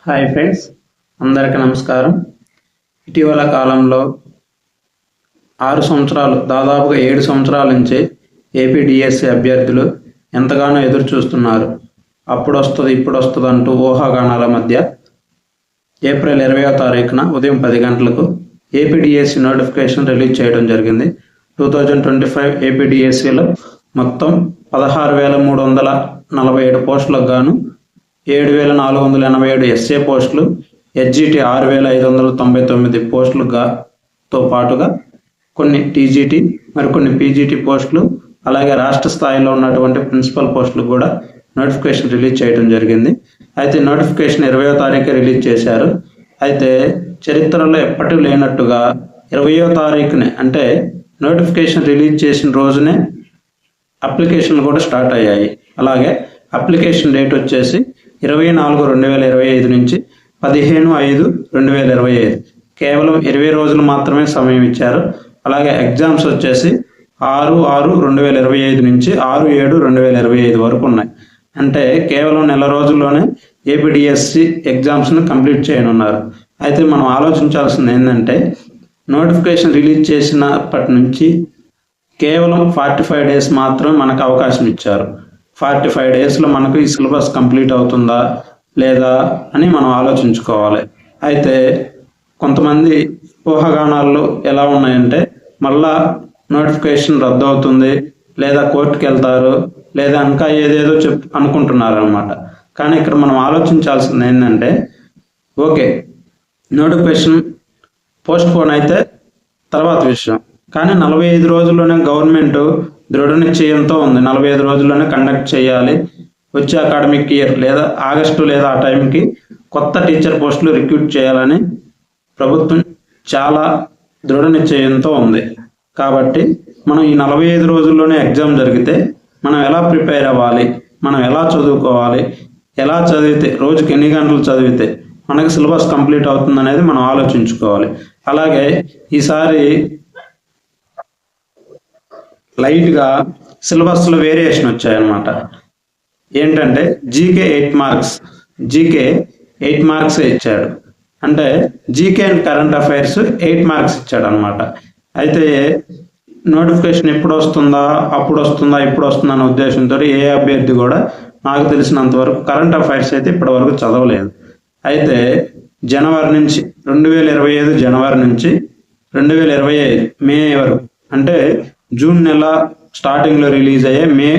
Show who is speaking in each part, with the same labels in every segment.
Speaker 1: Hi friends, అందరికీ నమస్కారం. ఇటీవల కాలంలో 6 సంవత్సరాలు దాదాపుగా 7 సంవత్సరాల నుంచి ఏపీడిఎస్సి అభ్యర్థులు ఎంతగానో ఎదురు చూస్తున్నారు. అప్పుడు వస్తుంది ఇప్పుడు వస్తుంది అంటూ ఊహాగానాల మధ్య ఏప్రిల్ 20వ తారీఖున ఉదయం 10 గంటలకు ఏపీడిఎస్సి నోటిఫికేషన్ రిలీజ్ చేయడం జరిగింది. 2025 ఏపీడిఎస్సిలో మొత్తం 16,347 పోస్టులకు గాను 7,487 ఎస్ఏ పోస్టులు, హెచ్జిటి 6,599 పోస్టులతో పాటుగా కొన్ని టీజీటీ మరికొన్ని పీజీటీ పోస్టులు, అలాగే రాష్ట్ర స్థాయిలో ఉన్నటువంటి ప్రిన్సిపల్ పోస్టులు కూడా నోటిఫికేషన్ రిలీజ్ చేయడం జరిగింది. అయితే నోటిఫికేషన్ 20వ తారీఖు రిలీజ్ చేశారు. అయితే చరిత్రలో ఎప్పటి లేనట్టుగా 20వ తారీఖునే అంటే నోటిఫికేషన్ రిలీజ్ చేసిన రోజునే అప్లికేషన్లు కూడా స్టార్ట్ అయ్యాయి. అలాగే అప్లికేషన్ డేట్ వచ్చేసి 24/2025 నుంచి 15/5/2025, కేవలం 20 రోజులు మాత్రమే సమయం ఇచ్చారు. అలాగే ఎగ్జామ్స్ వచ్చేసి 6/6/2025 నుంచి 6/7/2025 వరకు ఉన్నాయి. అంటే కేవలం నెల రోజుల్లోనే ఏపీడిఎస్సి ఎగ్జామ్స్ను కంప్లీట్ చేయనున్నారు. అయితే మనం ఆలోచించాల్సింది ఏంటంటే, నోటిఫికేషన్ రిలీజ్ చేసినప్పటి నుంచి కేవలం 45 డేస్ మాత్రమే మనకు అవకాశం ఇచ్చారు. 45 డేస్లో మనకు ఈ సిలబస్ కంప్లీట్ అవుతుందా లేదా అని మనం ఆలోచించుకోవాలి. అయితే కొంతమంది ఊహాగానాలు ఎలా ఉన్నాయంటే, మళ్ళా నోటిఫికేషన్ రద్దు అవుతుంది, లేదా కోర్టుకు వెళ్తారు, లేదా ఇంకా ఏదేదో అనుకుంటున్నారు అనమాట. కానీ ఇక్కడ మనం ఆలోచించాల్సింది ఏంటంటే, ఓకే నోటిఫికేషన్ పోస్ట్ పోన్ అయితే తర్వాత విషయం, కానీ 45 రోజుల్లోనే గవర్నమెంట్ దృఢ నిశ్చయంతో ఉంది. 45 రోజుల్లోనే కండక్ట్ చేయాలి. వచ్చే అకాడమిక్ ఇయర్ లేదా ఆగస్టు లేదా ఆ టైంకి కొత్త టీచర్ పోస్టులు రిక్రూట్ చేయాలని ప్రభుత్వం చాలా దృఢ నిశ్చయంతో ఉంది. కాబట్టి మనం ఈ 45 రోజుల్లోనే ఎగ్జామ్ జరిగితే మనం ఎలా ప్రిపేర్ అవ్వాలి, మనం ఎలా చదువుకోవాలి, ఎలా చదివితే రోజుకి ఎన్ని గంటలు చదివితే మనకి సిలబస్ కంప్లీట్ అవుతుంది అనేది మనం ఆలోచించుకోవాలి. అలాగే ఈసారి లైట్గా సిలబస్లో వేరియేషన్ వచ్చాయన్నమాట. ఏంటంటే జీకే 8 మార్క్స్ ఇచ్చాడు. అంటే GK and current affairs 8 marks ఇచ్చాడు అనమాట. అయితే నోటిఫికేషన్ ఎప్పుడు వస్తుందా, అప్పుడు వస్తుందా, ఇప్పుడు వస్తుందా అనే ఉద్దేశంతో ఏ అభ్యర్థి కూడా నాకు తెలిసినంత వరకు కరెంట్ అఫైర్స్ అయితే ఇప్పటివరకు చదవలేదు. అయితే జనవరి నుంచి 2025 జనవరి నుంచి 2025 మే వరకు, అంటే జూన్ నెల స్టార్టింగ్లో రిలీజ్ అయ్యే మే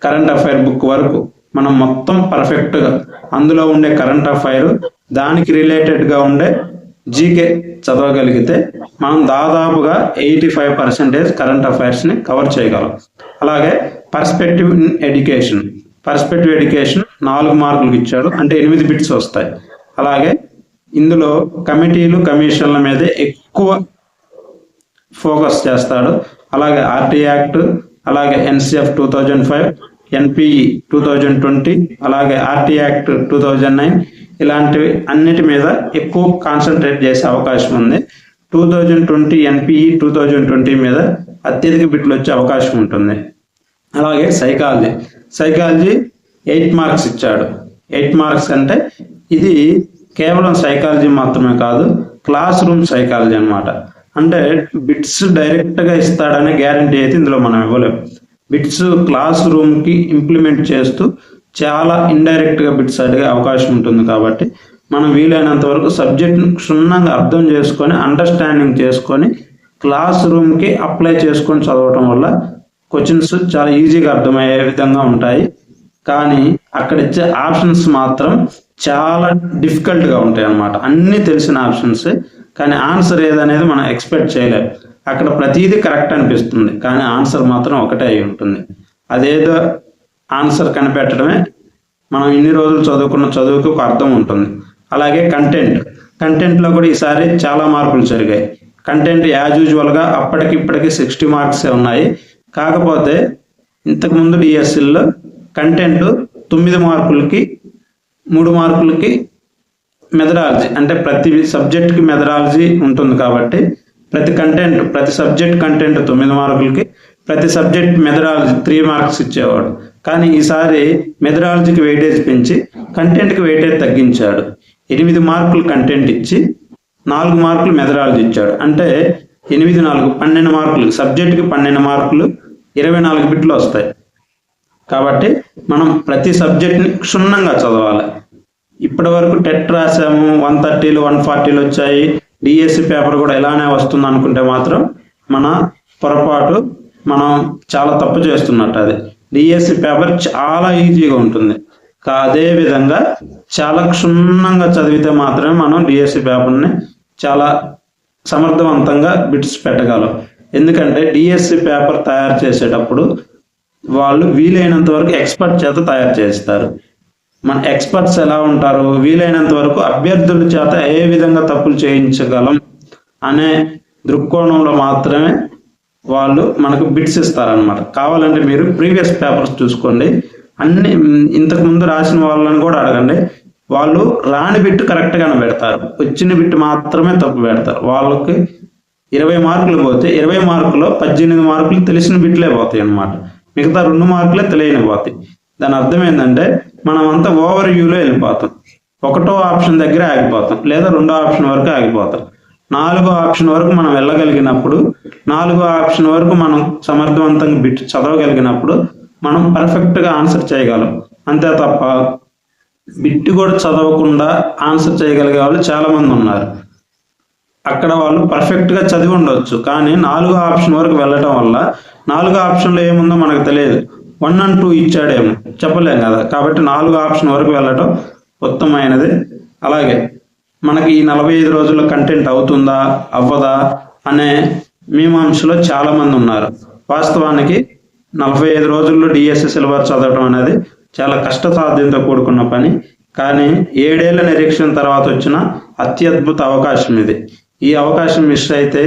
Speaker 1: కరెంట్ అఫైర్ బుక్ వరకు మనం మొత్తం పర్ఫెక్ట్గా అందులో ఉండే కరెంట్ అఫైర్, దానికి రిలేటెడ్గా ఉండే జీకే చదవగలిగితే మనం దాదాపుగా 85% కరెంట్ అఫైర్స్ని కవర్ చేయగలం. అలాగే పర్స్పెక్టివ్ ఎడ్యుకేషన్ 4 మార్కులకు ఇచ్చాడు, అంటే 8 బిట్స్ వస్తాయి. అలాగే ఇందులో కమిటీలు కమిషన్ల మీద ఎక్కువ ఫోకస్ చేస్తాడు. అలాగే ఆర్టీ యాక్ట్, అలాగే ఎన్సిఎఫ్ 2005, ఎన్పిఈ 2020, అలాగే ఆర్టీ యాక్ట్ 2009 ఇలాంటివి అన్నిటి మీద ఎక్కువ కాన్సన్ట్రేట్ చేసే అవకాశం ఉంది. 2020 ఎన్పిఈ 2020 మీద అత్యధిక బిట్లు వచ్చే అవకాశం ఉంటుంది. అలాగే సైకాలజీ 8 మార్క్స్ ఇచ్చాడు. 8 మార్క్స్ అంటే ఇది కేవలం సైకాలజీ మాత్రమే కాదు, క్లాస్ రూమ్ సైకాలజీ అనమాట. అంటే బిట్స్ డైరెక్ట్గా ఇస్తాడనే గ్యారంటీ అయితే ఇందులో మనం ఇవ్వలేము. బిట్స్ క్లాస్ రూమ్కి ఇంప్లిమెంట్ చేస్తూ చాలా ఇండైరెక్ట్గా బిట్స్ అడిగే అవకాశం ఉంటుంది. కాబట్టి మనం వీలైనంత వరకు సబ్జెక్ట్ని క్షుణ్ణంగా అర్థం చేసుకొని, అండర్స్టాండింగ్ చేసుకొని క్లాస్ రూమ్కి అప్లై చేసుకొని చదవటం వల్ల క్వశ్చన్స్ చాలా ఈజీగా అర్థమయ్యే విధంగా ఉంటాయి. కానీ అక్కడ ఇచ్చే ఆప్షన్స్ మాత్రం చాలా డిఫికల్ట్గా ఉంటాయి అన్నమాట. అన్నీ తెలిసిన ఆప్షన్సే, కానీ ఆన్సర్ ఏదనేది మనం ఎక్స్పెక్ట్ చేయలేము. అక్కడ ప్రతిదీ కరెక్ట్ అనిపిస్తుంది, కానీ ఆన్సర్ మాత్రం ఒకటే అయి ఉంటుంది. అదేదో ఆన్సర్ కనిపెట్టడమే మనం ఇన్ని రోజులు చదువుకున్న చదువుకి ఒక అర్థం ఉంటుంది. అలాగే కంటెంట్లో కూడా ఈసారి చాలా మార్పులు జరిగాయి. కంటెంట్ యాజ్ యూజువల్గా అప్పటికిప్పటికి 60 మార్క్సే ఉన్నాయి. కాకపోతే ఇంతకుముందు డిఎస్సిల్లో కంటెంట్ 9 మార్కులకి 3 మార్కులకి మెథడాలజీ, అంటే ప్రతి సబ్జెక్ట్కి మెథడాలజీ ఉంటుంది. కాబట్టి ప్రతి సబ్జెక్ట్ కంటెంట్ 9 మార్కులకి, ప్రతి సబ్జెక్ట్ మెథడాలజీ 3 మార్క్స్ ఇచ్చేవాడు. కానీ ఈసారి మెథడాలజీకి వెయిటేజ్ పెంచి కంటెంట్కి వెయిటేజ్ తగ్గించాడు. 8 మార్కులు కంటెంట్ ఇచ్చి 4 మార్కులు మెథడాలజీ ఇచ్చాడు. అంటే 8, 4 12 మార్కులు, సబ్జెక్టుకి 12 మార్కులు, 24 బిట్లు వస్తాయి. కాబట్టి మనం ప్రతి సబ్జెక్ట్ని క్షుణ్ణంగా చదవాలి. ఇప్పటి వరకు టెట్ రాసాము, 130లు 140లు వచ్చాయి, డిఎస్సి పేపర్ కూడా ఇలానే వస్తుంది అనుకుంటే మాత్రం మన పొరపాటు, మనం చాలా తప్పు చేస్తున్నట్టు. అది డిఎస్సి పేపర్ చాలా ఈజీగా ఉంటుంది. అదే విధంగా చాలా క్షుణ్ణంగా చదివితే మాత్రమే మనం డిఎస్సి పేపర్ని చాలా సమర్థవంతంగా బిట్స్ పెట్టగలం. ఎందుకంటే డిఎస్సి పేపర్ తయారు చేసేటప్పుడు వాళ్ళు వీలైనంత వరకు ఎక్స్పర్ట్ చేత తయారు చేస్తారు. మన ఎక్స్పర్ట్స్ ఎలా ఉంటారు, వీలైనంత వరకు అభ్యర్థుల చేత ఏ విధంగా తప్పులు చేయించగలం అనే దృక్కోణంలో మాత్రమే వాళ్ళు మనకు బిట్స్ ఇస్తారనమాట. కావాలంటే మీరు ప్రీవియస్ పేపర్స్ చూసుకోండి, అన్ని ఇంతకు ముందు రాసిన వాళ్ళని కూడా అడగండి, వాళ్ళు రాని బిట్ కరెక్ట్గానే పెడతారు, వచ్చిన బిట్ మాత్రమే తప్పు పెడతారు. వాళ్ళకి 20 మార్కులు పోతే 20 మార్కులో 18 మార్కులు తెలిసిన బిట్లే పోతాయి అన్నమాట. మిగతా 2 మార్కులే తెలియని పోతాయి. దాని అర్థం ఏంటంటే మనం అంతా ఓవర్ వ్యూలో వెళ్ళిపోతాం. 1వ ఆప్షన్ దగ్గర ఆగిపోతాం, లేదా 2వ ఆప్షన్ వరకు ఆగిపోతాం. 4వ ఆప్షన్ వరకు మనం వెళ్ళగలిగినప్పుడు, 4వ ఆప్షన్ వరకు మనం సమర్థవంతంగా బిట్ చదవగలిగినప్పుడు మనం పర్ఫెక్ట్గా ఆన్సర్ చేయగలం. అంతే తప్ప బిట్ కూడా చదవకుండా ఆన్సర్ చేయగలిగే వాళ్ళు చాలామంది ఉన్నారు. అక్కడ వాళ్ళు పర్ఫెక్ట్గా చదివి ఉండొచ్చు, కానీ 4వ ఆప్షన్ వరకు వెళ్ళటం వల్ల 4వ ఆప్షన్లో ఏముందో మనకు తెలియదు. 1 and 2 ఇచ్చాడేమో చెప్పలేం కదా. కాబట్టి 4వ ఆప్షన్ వరకు వెళ్ళటం ఉత్తమమైనది. అలాగే మనకి ఈ 45 రోజుల్లో కంటెంట్ అవుతుందా అవ్వదా అనే మీమాంసలో చాలామంది ఉన్నారు. వాస్తవానికి 45 రోజుల్లో డిఎస్సి సిలబస్ చదవడం అనేది చాలా కష్టసాధ్యంతో కూడుకున్న పని. కానీ 7 ఏళ్ల నిరీక్షణ తర్వాత వచ్చిన అత్యద్భుత అవకాశం ఇది. ఈ అవకాశం మిస్ అయితే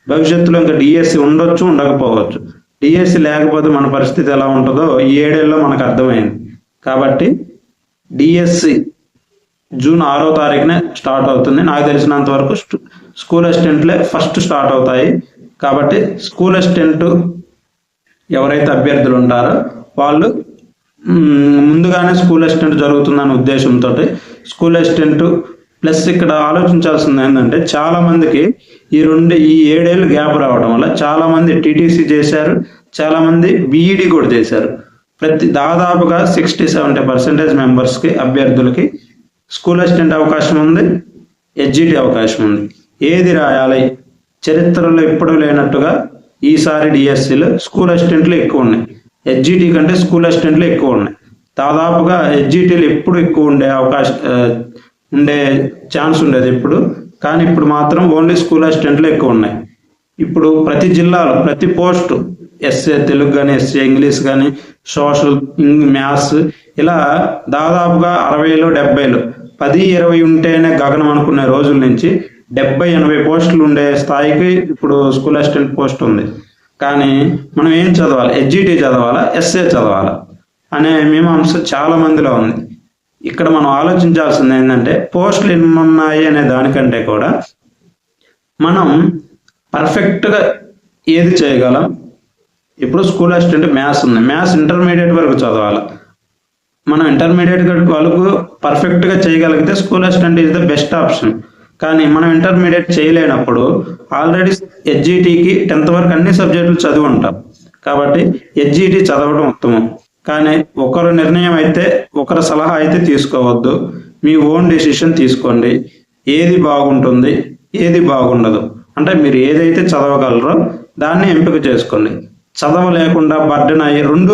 Speaker 1: భవిష్యత్తులో ఇంకా డిఎస్సి ఉండొచ్చు, ఉండకపోవచ్చు. డిఎస్సి లేకపోతే మన పరిస్థితి ఎలా ఉంటుందో ఈ 7 ఏళ్ళలో మనకు అర్థమైంది. కాబట్టి డిఎస్సి జూన్ 6వ తారీఖునే స్టార్ట్ అవుతుంది. నాకు తెలిసినంత వరకు స్కూల్ అసిస్టెంట్లే ఫస్ట్ స్టార్ట్ అవుతాయి. కాబట్టి స్కూల్ అసిస్టెంట్ ఎవరైతే అభ్యర్థులు ఉంటారో వాళ్ళు ముందుగానే స్కూల్ అసిస్టెంట్ జరుగుతుందనే ఉద్దేశంతో స్కూల్ అసిస్టెంట్ ప్లస్ ఇక్కడ ఆలోచించాల్సింది ఏంటంటే చాలా మందికి ఈ 7 ఏళ్ళు గ్యాప్ రావడం వల్ల చాలా మంది టీటీసీ చేశారు, చాలా మంది బీఈడి కూడా చేశారు. దాదాపుగా 60-70% మెంబర్స్కి అభ్యర్థులకి స్కూల్ అసిస్టెంట్ అవకాశం ఉంది, హెచ్జిటి అవకాశం ఉంది. ఏది రాయాలి? చరిత్రలో ఎప్పుడూ లేనట్టుగా ఈసారి డిఎస్సిలో స్కూల్ అసిస్టెంట్లు ఎక్కువ ఉన్నాయి, హెచ్జిటి కంటే స్కూల్ అసిస్టెంట్లు ఎక్కువ ఉన్నాయి. దాదాపుగా హెచ్జిటీలు ఎప్పుడు ఎక్కువ ఉండే ఛాన్స్ ఉండేది ఇప్పుడు, కానీ ఇప్పుడు మాత్రం ఓన్లీ స్కూల్ అసిస్టెంట్లు ఎక్కువ ఉన్నాయి. ఇప్పుడు ప్రతి జిల్లాలో ప్రతి పోస్టు ఎస్ఏ తెలుగు కానీ, ఎస్ఏ ఇంగ్లీష్ కానీ, సోషల్, మ్యాథ్స్ ఇలా దాదాపుగా 60లో 70లో 10-20 ఉంటేనే గగనం అనుకునే రోజుల నుంచి 70-80 పోస్టులు ఉండే స్థాయికి ఇప్పుడు స్కూల్ అసిస్టెంట్ పోస్ట్ ఉంది. కానీ మనం ఏం చదవాలి? హెచ్జిటి చదవాలా, ఎస్ఏ చదవాలా అనే మీమాంస చాలా మందిలో ఉంది. ఇక్కడ మనం ఆలోచించాల్సింది ఏంటంటే పోస్టులు ఎన్ని ఉన్నాయి అనే దానికంటే కూడా మనం పర్ఫెక్ట్గా ఏది చేయగలం. ఇప్పుడు స్కూల్ అసిస్టెంట్ మ్యాథ్స్ ఉంది, మ్యాథ్స్ ఇంటర్మీడియట్ వరకు చదవాలి. మనం ఇంటర్మీడియట్ వరకు పర్ఫెక్ట్గా చేయగలిగితే school assistant is the best option. కానీ మనం ఇంటర్మీడియట్ చేయలేనప్పుడు ఆల్రెడీ హెచ్జిటికి 10th వరకు అన్ని సబ్జెక్టులు చదివి ఉంటాం. కాబట్టి హెచ్జిటి చదవడం ఉత్తమం. కానీ ఒకరు నిర్ణయం అయితే, ఒకరి సలహా అయితే తీసుకోవద్దు. మీ ఓన్ డెసిషన్ తీసుకోండి. ఏది బాగుంటుంది, ఏది బాగుండదు అంటే మీరు ఏదైతే చదవగలరో దాన్ని ఎంపిక చేసుకోండి. చదవలేకుండా బర్డెన్ అయ్యి రెండు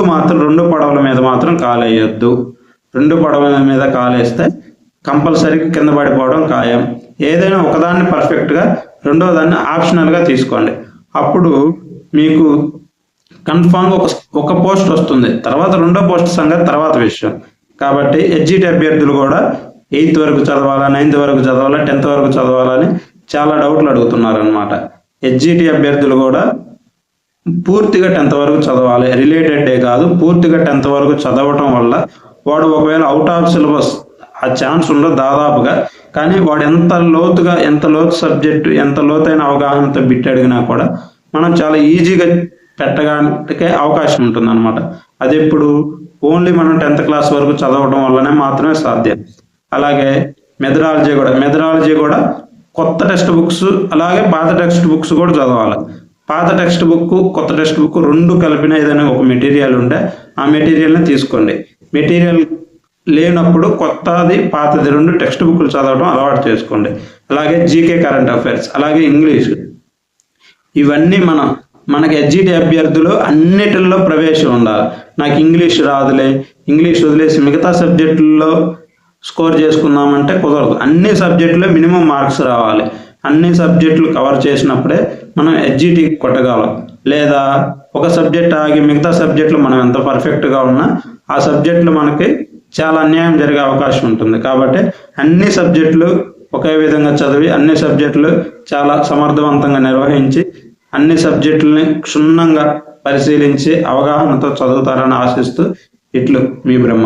Speaker 1: పడవల మీద మాత్రం కాలేయొద్దు. 2 పడవల మీద కాలేస్తే కంపల్సరీ కింద పడిపోవడం ఖాయం. ఏదైనా ఒకదాన్ని పర్ఫెక్ట్గా, రెండో దాన్ని ఆప్షనల్గా తీసుకోండి. అప్పుడు మీకు కన్ఫామ్గా ఒక పోస్ట్ వస్తుంది. తర్వాత 2వ పోస్ట్ సంగతి తర్వాత విషయం. కాబట్టి హెచ్జిటి అభ్యర్థులు కూడా 8th వరకు చదవాలా, 9th వరకు చదవాలా, 10th వరకు చదవాలని చాలా డౌట్లు అడుగుతున్నారు అనమాట. హెచ్జిటి అభ్యర్థులు కూడా పూర్తిగా 10th వరకు చదవాలి, రిలేటెడ్ కాదు, పూర్తిగా 10th వరకు చదవటం వల్ల వాడు ఒకవేళ అవుట్ ఆఫ్ సిలబస్ ఆ ఛాన్స్ ఉండదు దాదాపుగా. కానీ వాడు ఎంత లోతు సబ్జెక్టు, ఎంత లోతైన అవగాహనతో బిట్ అడిగినా కూడా మనం చాలా ఈజీగా పెట్టడానికి అవకాశం ఉంటుంది అనమాట. అది ఇప్పుడు ఓన్లీ మనం 10th క్లాస్ వరకు చదవడం వల్లనే మాత్రమే సాధ్యం. అలాగే మెథడాలజీ కూడా కొత్త టెక్స్ట్ బుక్స్ అలాగే పాత టెక్స్ట్ బుక్స్ కూడా చదవాలి. పాత టెక్స్ట్ బుక్ కొత్త టెక్స్ట్ బుక్ రెండు కలిపిన ఏదైనా ఒక మెటీరియల్ ఉంటే ఆ మెటీరియల్ని తీసుకోండి. మెటీరియల్ లేనప్పుడు కొత్తది పాతది రెండు టెక్స్ట్ బుక్లు చదవడం అలవాటు చేసుకోండి. అలాగే జీకే కరెంట్ అఫైర్స్, అలాగే ఇంగ్లీష్, ఇవన్నీ మనకి ఎస్జిటి అభ్యర్థులు అన్నిటిల్లో ప్రవేశం ఉండాలి. నాకు ఇంగ్లీష్ రాదులే, ఇంగ్లీష్ వదిలేసి మిగతా సబ్జెక్టుల్లో స్కోర్ చేసుకుందామంటే కుదరదు. అన్ని సబ్జెక్టులో మినిమం మార్క్స్ రావాలి. అన్ని సబ్జెక్టులు కవర్ చేసినప్పుడే మనం ఎస్జిటి కొట్టగలం. లేదా ఒక సబ్జెక్ట్ ఆగి మిగతా సబ్జెక్టులు మనం ఎంత పర్ఫెక్ట్గా ఉన్నా ఆ సబ్జెక్టులు మనకి చాలా అన్యాయం జరిగే అవకాశం ఉంటుంది. కాబట్టి అన్ని సబ్జెక్టులు ఒకే విధంగా చదివి అన్ని సబ్జెక్టులు చాలా సమర్థవంతంగా నిర్వహించి అన్ని సబ్జెక్టులని క్షుణ్ణంగా పరిశీలించి అవగాహనతో చదువుతారని ఆశిస్తూ ఇట్లు మీ బ్రహ్మ.